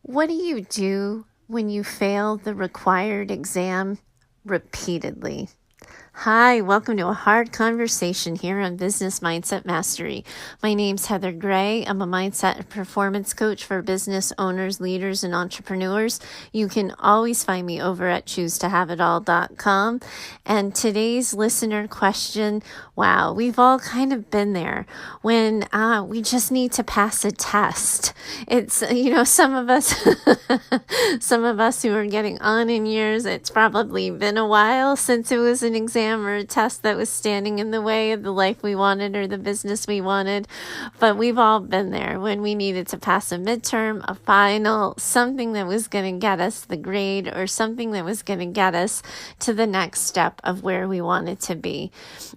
What do you do when you fail the required exam repeatedly? Hi, welcome to a hard conversation here on Business Mindset Mastery. My name's Heather Gray. I'm a mindset and performance coach for business owners, leaders, and entrepreneurs. You can always find me over at choosetohaveitall.com. And today's listener question, wow, we've all kind of been there when we just need to pass a test. It's, some of us, some of us who are getting on in years, it's probably been a while since it was an exam or a test that was standing in the way of the life we wanted or the business we wanted. But we've all been there when we needed to pass a midterm, a final, something that was going to get us the grade or something that was going to get us to the next step of where we wanted to be.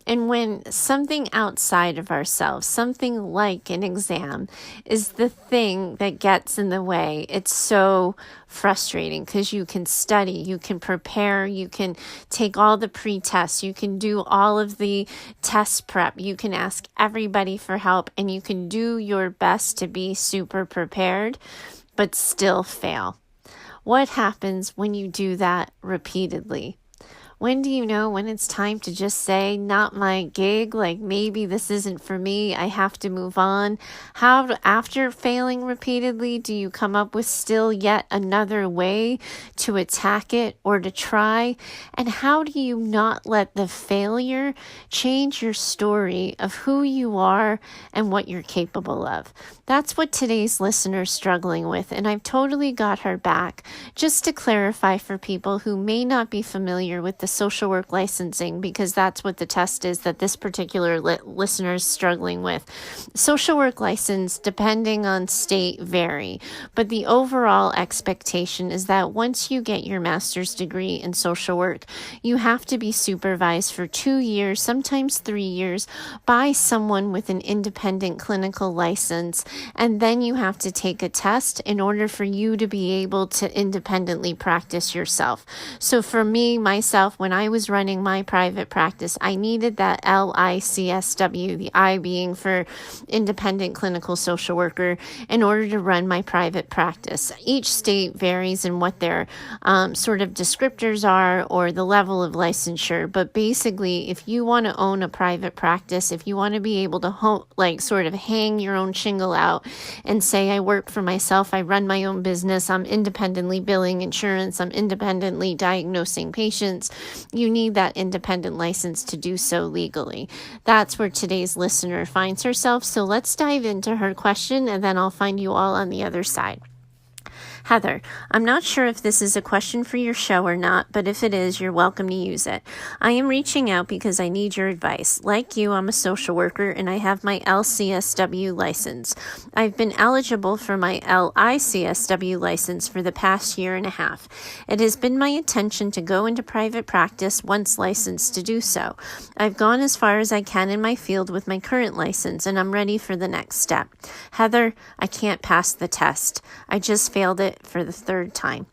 And when something outside of ourselves, something like an exam, is the thing that gets in the way, it's so frustrating because you can study, you can prepare, you can take all the pre-tests, you can do all of the test prep, you can ask everybody for help, and you can do your best to be super prepared, but still fail. What happens when you do that repeatedly? When do you know when it's time to just say, not my gig, like maybe this isn't for me, I have to move on? How, after failing repeatedly, do you come up with still yet another way to attack it or to try? And how do you not let the failure change your story of who you are and what you're capable of? That's what today's listener's struggling with, and I've totally got her back. Just to clarify for people who may not be familiar with the social work licensing, because that's what the test is that this particular listener is struggling with. Social work license, depending on state, vary, but the overall expectation is that once you get your master's degree in social work, you have to be supervised for 2 years, sometimes 3 years, by someone with an independent clinical license, and then you have to take a test in order for you to be able to independently practice yourself. So for me, myself, when I was running my private practice, I needed that LICSW, the I being for independent clinical social worker, in order to run my private practice. Each state varies in what their sort of descriptors are or the level of licensure. But basically, if you want to own a private practice, if you want to be able to sort of hang your own shingle out and say, I work for myself, I run my own business, I'm independently billing insurance, I'm independently diagnosing patients, you need that independent license to do so legally. That's where today's listener finds herself. So let's dive into her question, and then I'll find you all on the other side. Heather, I'm not sure if this is a question for your show or not, but if it is, you're welcome to use it. I am reaching out because I need your advice. Like you, I'm a social worker and I have my LCSW license. I've been eligible for my LICSW license for the past year and a half. It has been my intention to go into private practice once licensed to do so. I've gone as far as I can in my field with my current license, and I'm ready for the next step. Heather, I can't pass the test. I just failed it for the third time.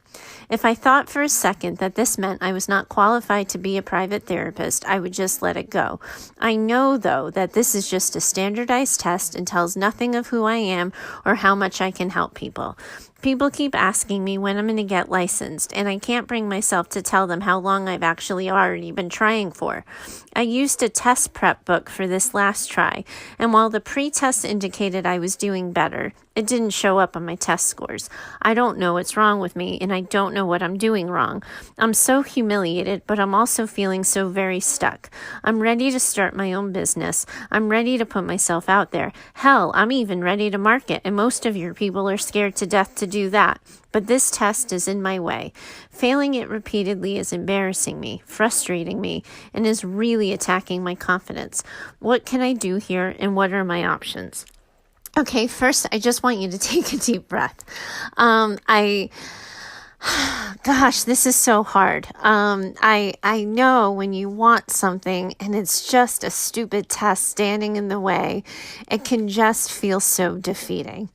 If I thought for a second that this meant I was not qualified to be a private therapist, I would just let it go. I know, though, that this is just a standardized test and tells nothing of who I am or how much I can help people. People keep asking me when I'm going to get licensed, and I can't bring myself to tell them how long I've actually already been trying for. I used a test prep book for this last try, and while the pre-test indicated I was doing better, it didn't show up on my test scores. I don't know what's wrong with me, and I don't know what I'm doing wrong. I'm so humiliated, but I'm also feeling so very stuck. I'm ready to start my own business. I'm ready to put myself out there. Hell, I'm even ready to market, and most of your people are scared to death to do that. But this test is in my way. Failing it repeatedly is embarrassing me, frustrating me, and is really attacking my confidence. What can I do here, and what are my options? Okay, first, I just want you to take a deep breath. Gosh, this is so hard. I know when you want something and it's just a stupid test standing in the way, it can just feel so defeating.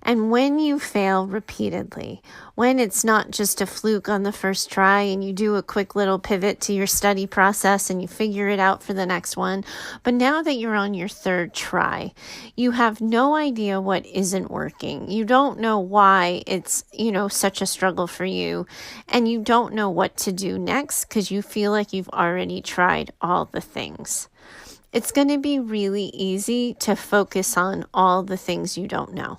And when you fail repeatedly, when it's not just a fluke on the first try and you do a quick little pivot to your study process and you figure it out for the next one, but now that you're on your third try, you have no idea what isn't working. You don't know why it's, such a struggle for you, and you don't know what to do next because you feel like you've already tried all the things. It's going to be really easy to focus on all the things you don't know.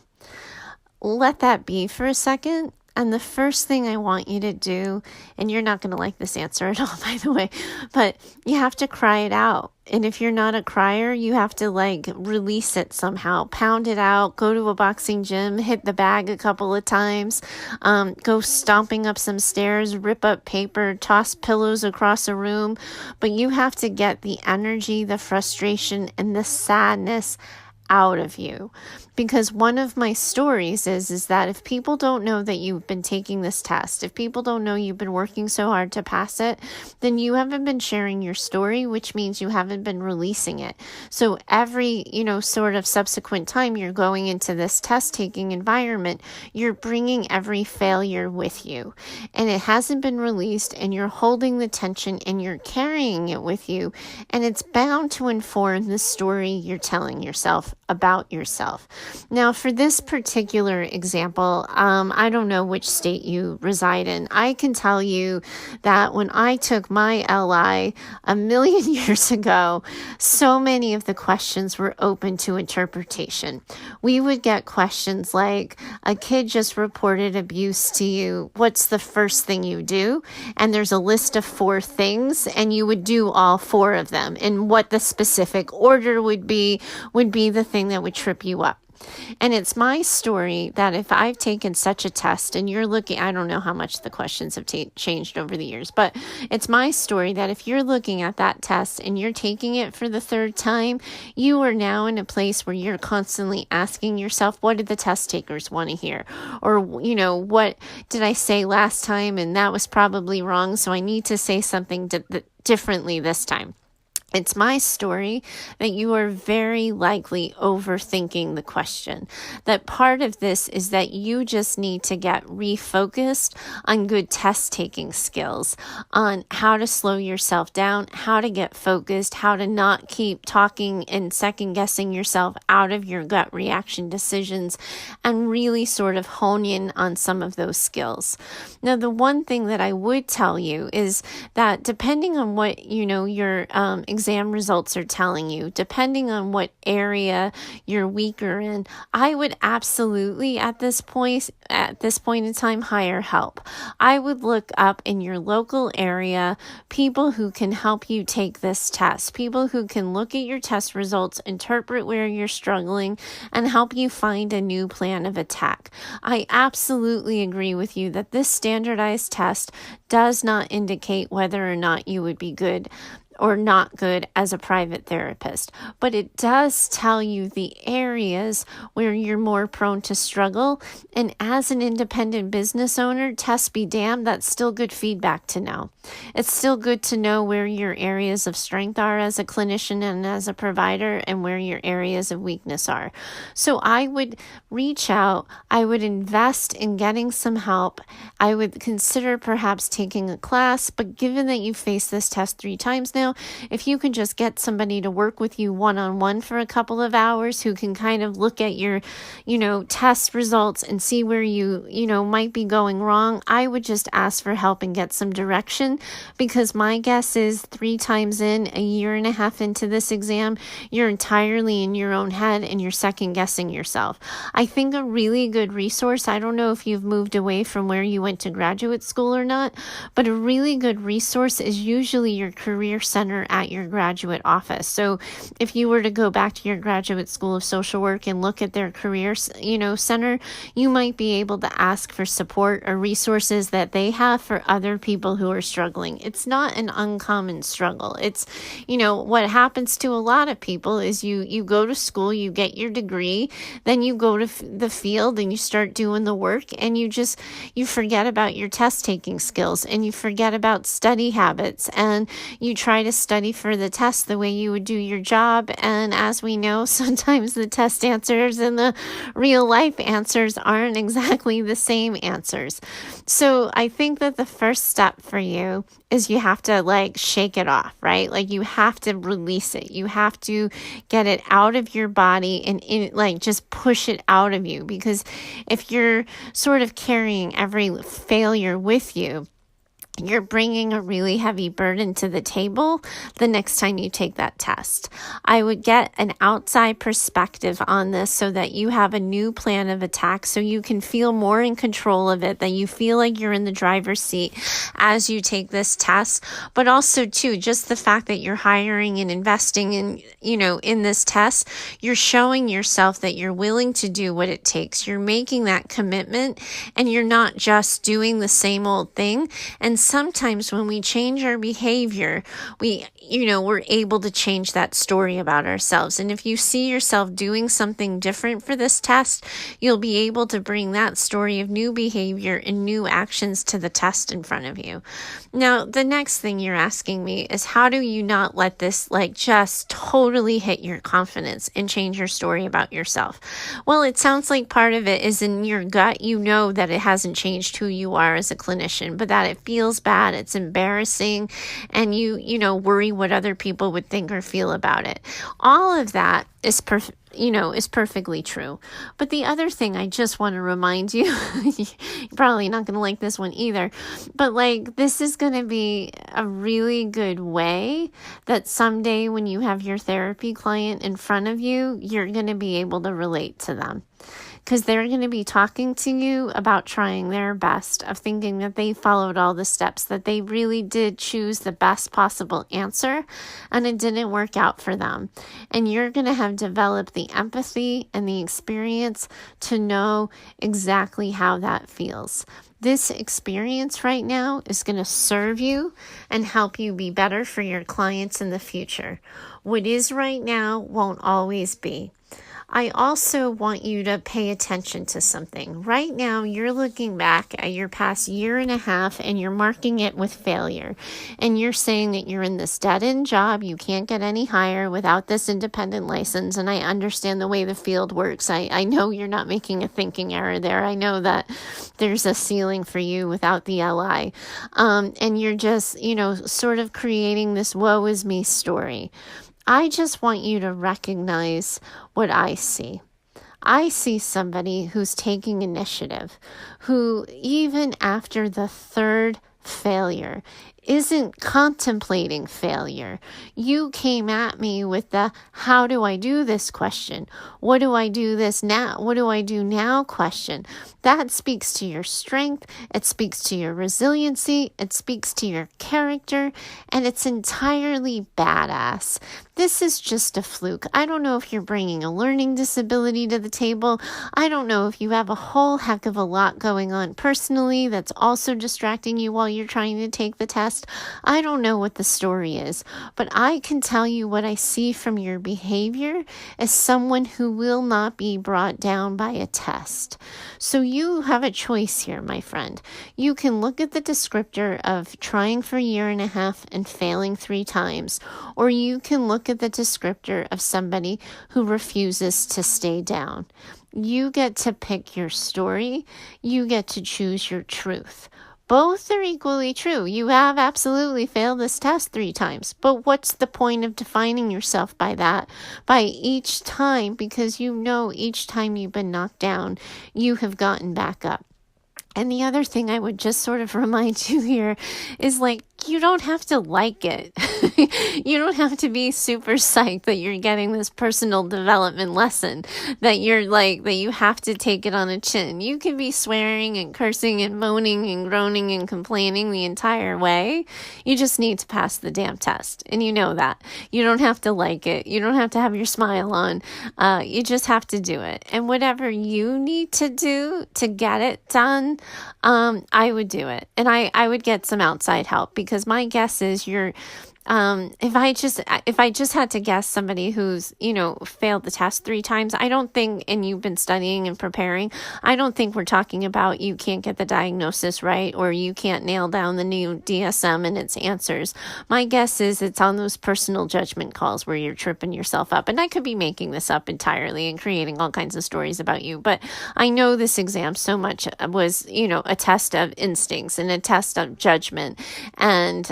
Let that be for a second. And the first thing I want you to do, and you're not going to like this answer at all, by the way, but you have to cry it out. And if you're not a crier, you have to release it somehow, pound it out, go to a boxing gym, hit the bag a couple of times, go stomping up some stairs, rip up paper, toss pillows across a room. But you have to get the energy, the frustration, and the sadness out of you. Because one of my stories is that if people don't know that you've been taking this test, if people don't know you've been working so hard to pass it, then you haven't been sharing your story, which means you haven't been releasing it. So every, sort of subsequent time you're going into this test taking environment, you're bringing every failure with you, and it hasn't been released, and you're holding the tension and you're carrying it with you, and it's bound to inform the story you're telling yourself about yourself. Now, for this particular example, I don't know which state you reside in. I can tell you that when I took my LI a million years ago, so many of the questions were open to interpretation. We would get questions like, a kid just reported abuse to you. What's the first thing you do? And there's a list of 4 things, and you would do all 4 of them. And what the specific order would be the thing that would trip you up. And it's my story that if I've taken such a test and you're looking, I don't know how much the questions have changed over the years, but it's my story that if you're looking at that test and you're taking it for the 3rd time, you are now in a place where you're constantly asking yourself, what did the test takers want to hear? Or, what did I say last time? And that was probably wrong. So I need to say something differently this time. It's my story that you are very likely overthinking the question. That part of this is that you just need to get refocused on good test taking skills, on how to slow yourself down, how to get focused, how to not keep talking and second guessing yourself out of your gut reaction decisions, and really sort of hone in on some of those skills. Now, the one thing that I would tell you is that depending on what, your exam results are telling you, depending on what area you're weaker in, I would absolutely at this point in time hire help. I would look up in your local area people who can help you take this test, people who can look at your test results, interpret where you're struggling, and help you find a new plan of attack. I absolutely agree with you that this standardized test does not indicate whether or not you would be good or not good as a private therapist, but it does tell you the areas where you're more prone to struggle. And as an independent business owner, test be damned, that's still good feedback to know. It's still good to know where your areas of strength are as a clinician and as a provider, and where your areas of weakness are. So I would reach out, I would invest in getting some help. I would consider perhaps taking a class, but given that you faced this test 3 times now, if you can just get somebody to work with you one-on-one for a couple of hours who can kind of look at your, test results and see where you might be going wrong, I would just ask for help and get some direction, because my guess is 3 times in, a year and a half into this exam, you're entirely in your own head and you're second guessing yourself. I think a really good resource, I don't know if you've moved away from where you went to graduate school or not, but a really good resource is usually your career center at your graduate office. So if you were to go back to your graduate school of social work and look at their career, center, you might be able to ask for support or resources that they have for other people who are struggling. It's not an uncommon struggle. It's, what happens to a lot of people is you go to school, you get your degree, then you go to the field and you start doing the work, and you forget about your test taking skills, and you forget about study habits, and you try to to study for the test the way you would do your job. And as we know, sometimes the test answers and the real life answers aren't exactly the same answers. So I think that the first step for you is you have to like shake it off, right? Like you have to release it. You have to get it out of your body and just push it out of you. Because if you're sort of carrying every failure with you, you're bringing a really heavy burden to the table the next time you take that test. I would get an outside perspective on this so that you have a new plan of attack so you can feel more in control of it, that you feel like you're in the driver's seat as you take this test. But also, too, just the fact that you're hiring and investing in this test, you're showing yourself that you're willing to do what it takes. You're making that commitment and you're not just doing the same old thing. And sometimes when we change our behavior, we're able to change that story about ourselves. And if you see yourself doing something different for this test, you'll be able to bring that story of new behavior and new actions to the test in front of you. Now, the next thing you're asking me is, how do you not let this just totally hit your confidence and change your story about yourself? Well, it sounds like part of it is in your gut. You know that it hasn't changed who you are as a clinician, but that it feels bad, it's embarrassing, and you worry what other people would think or feel about it. All of that is perfectly true. But the other thing I just want to remind you, you're probably not going to like this one either, but this is going to be a really good way that someday when you have your therapy client in front of you, you're going to be able to relate to them. Because they're going to be talking to you about trying their best, of thinking that they followed all the steps, that they really did choose the best possible answer, and it didn't work out for them. And you're going to have developed the empathy and the experience to know exactly how that feels. This experience right now is going to serve you and help you be better for your clients in the future. What is right now won't always be. I also want you to pay attention to something. Right now, you're looking back at your past year and a half and you're marking it with failure. And you're saying that you're in this dead-end job. You can't get any higher without this independent license. And I understand the way the field works. I know you're not making a thinking error there. I know that there's a ceiling for you without the LI. And you're just, sort of creating this woe is me story. I just want you to recognize what I see. I see somebody who's taking initiative, who even after the third failure isn't contemplating failure. You came at me with the how do I do this question? What do I do this now? What do I do now question? That speaks to your strength. It speaks to your resiliency. It speaks to your character, and it's entirely badass. This is just a fluke. I don't know if you're bringing a learning disability to the table. I don't know if you have a whole heck of a lot going on personally that's also distracting you while you're trying to take the test. I don't know what the story is, but I can tell you what I see from your behavior as someone who will not be brought down by a test. So you have a choice here, my friend. You can look at the descriptor of trying for a year and a half and failing 3 times, or you can look at the descriptor of somebody who refuses to stay down. You get to pick your story. You get to choose your truth. Both are equally true. You have absolutely failed this test 3 times. But what's the point of defining yourself by that? By each time, because each time you've been knocked down, you have gotten back up. And the other thing I would just sort of remind you here is you don't have to like it. You don't have to be super psyched that you're getting this personal development lesson, that that you have to take it on a chin. You can be swearing and cursing and moaning and groaning and complaining the entire way. You just need to pass the damn test. And you know that. You don't have to like it. You don't have to have your smile on. You just have to do it. And whatever you need to do to get it done, I would do it. And I would get some outside help, because my guess is you're if I just had to guess somebody who's, failed the test 3 times, I don't think, and you've been studying and preparing, I don't think we're talking about you can't get the diagnosis right or you can't nail down the new DSM and its answers. My guess is it's on those personal judgment calls where you're tripping yourself up. And I could be making this up entirely and creating all kinds of stories about you, but I know this exam so much was, a test of instincts and a test of judgment. And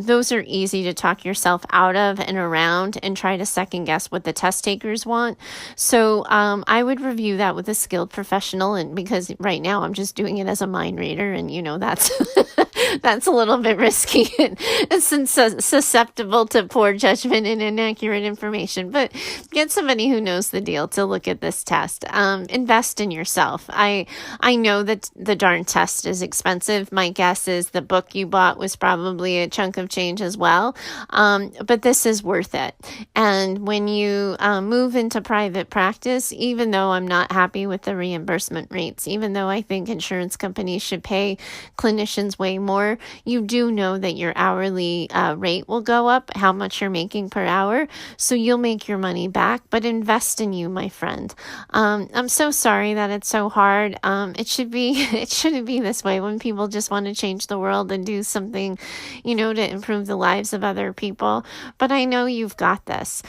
those are easy to talk yourself out of and around and try to second guess what the test takers want. So I would review that with a skilled professional, and because right now I'm just doing it as a mind reader, and that's that's a little bit risky and susceptible to poor judgment and inaccurate information. But get somebody who knows the deal to look at this test. Invest in yourself. I know that the darn test is expensive. My guess is the book you bought was probably a chunk of change as well. But this is worth it. And when you move into private practice, even though I'm not happy with the reimbursement rates, even though I think insurance companies should pay clinicians way more, you do know that your hourly rate will go up, how much you're making per hour. So you'll make your money back, but invest in you, my friend. I'm so sorry that it's so hard. It shouldn't be this way when people just want to change the world and do something, to improve the lives of other people. But I know you've got this.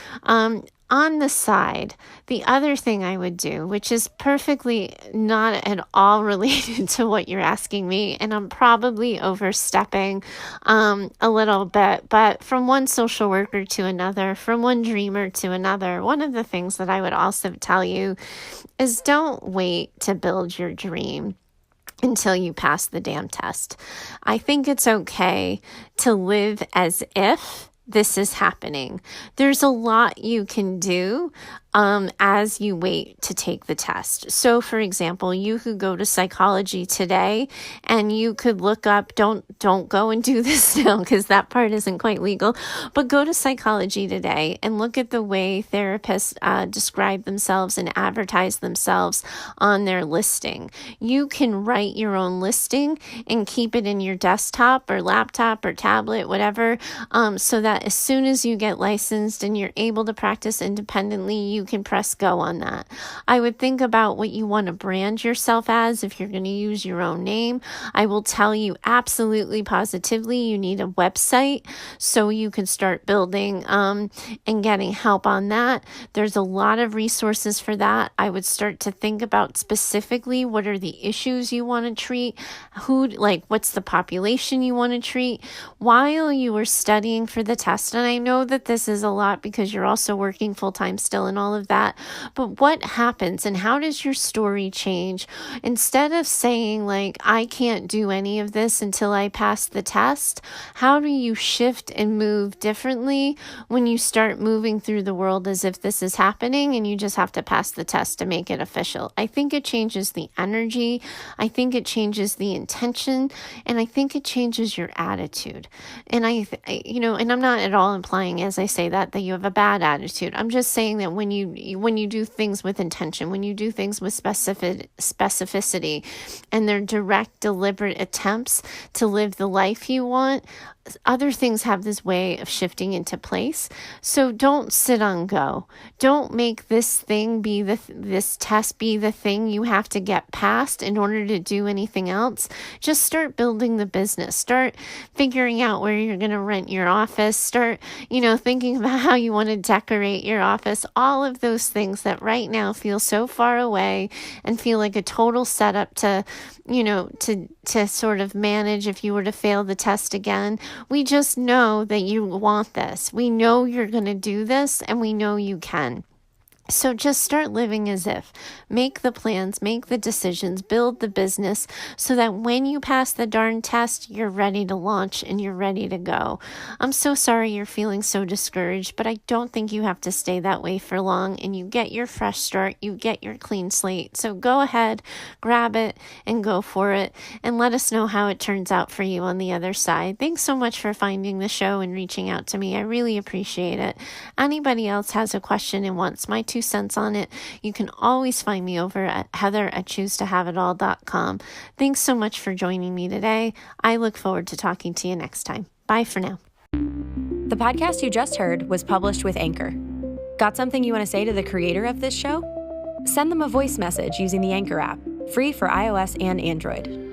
On the side, the other thing I would do, which is perfectly not at all related to what you're asking me, and I'm probably overstepping a little bit, but from one social worker to another, from one dreamer to another, one of the things that I would also tell you is don't wait to build your dream until you pass the damn test. I think it's okay to live as if this is happening. There's a lot you can do as you wait to take the test. So, for example, you could go to psychology today and you could look up, don't go and do this now because that part isn't quite legal, but go to psychology today and look at the way therapists describe themselves and advertise themselves on their listing. You can write your own listing and keep it in your desktop or laptop or tablet, whatever, so that as soon as you get licensed and you're able to practice independently, you can press go on that. I would think about what you want to brand yourself as if you're going to use your own name. I will tell you absolutely positively you need a website so you can start building and getting help on that. There's a lot of resources for that. I would start to think about specifically what are the issues you want to treat, what's the population you want to treat while you are studying for the test. And I know that this is a lot because you're also working full-time still and all of that, but what happens and how does your story change? Instead of saying I can't do any of this until I pass the test, how do you shift and move differently when you start moving through the world as if this is happening and you just have to pass the test to make it official? I think it changes the energy. I think it changes the intention, and I think it changes your attitude. And and I'm not at all implying as I say that you have a bad attitude. I'm just saying that when you do things with intention, when you do things with specificity, and they're direct, deliberate attempts to live the life you want, other things have this way of shifting into place. So don't sit on go. Don't make this thing be this test be the thing you have to get past in order to do anything else. Just start building the business. Start figuring out where you're going to rent your office. Start, thinking about how you want to decorate your office. All of those things that right now feel so far away and feel like a total setup to sort of manage if you were to fail the test again. We just know that you want this. We know you're going to do this, and we know you can. So just start living as if. Make the plans, make the decisions, build the business so that when you pass the darn test, you're ready to launch and you're ready to go. I'm so sorry you're feeling so discouraged, but I don't think you have to stay that way for long, and you get your fresh start, you get your clean slate. So go ahead, grab it, and go for it, and let us know how it turns out for you on the other side. Thanks so much for finding the show and reaching out to me. I really appreciate it. Anybody else has a question and wants my 2 cents on it, you can always find me over at heather@choosetohaveitall.com. Thanks so much for joining me today. I look forward to talking to you next time. Bye for now. The podcast you just heard was published with Anchor. Got something you want to say to the creator of this show? Send them a voice message using the Anchor app, free for iOS and Android.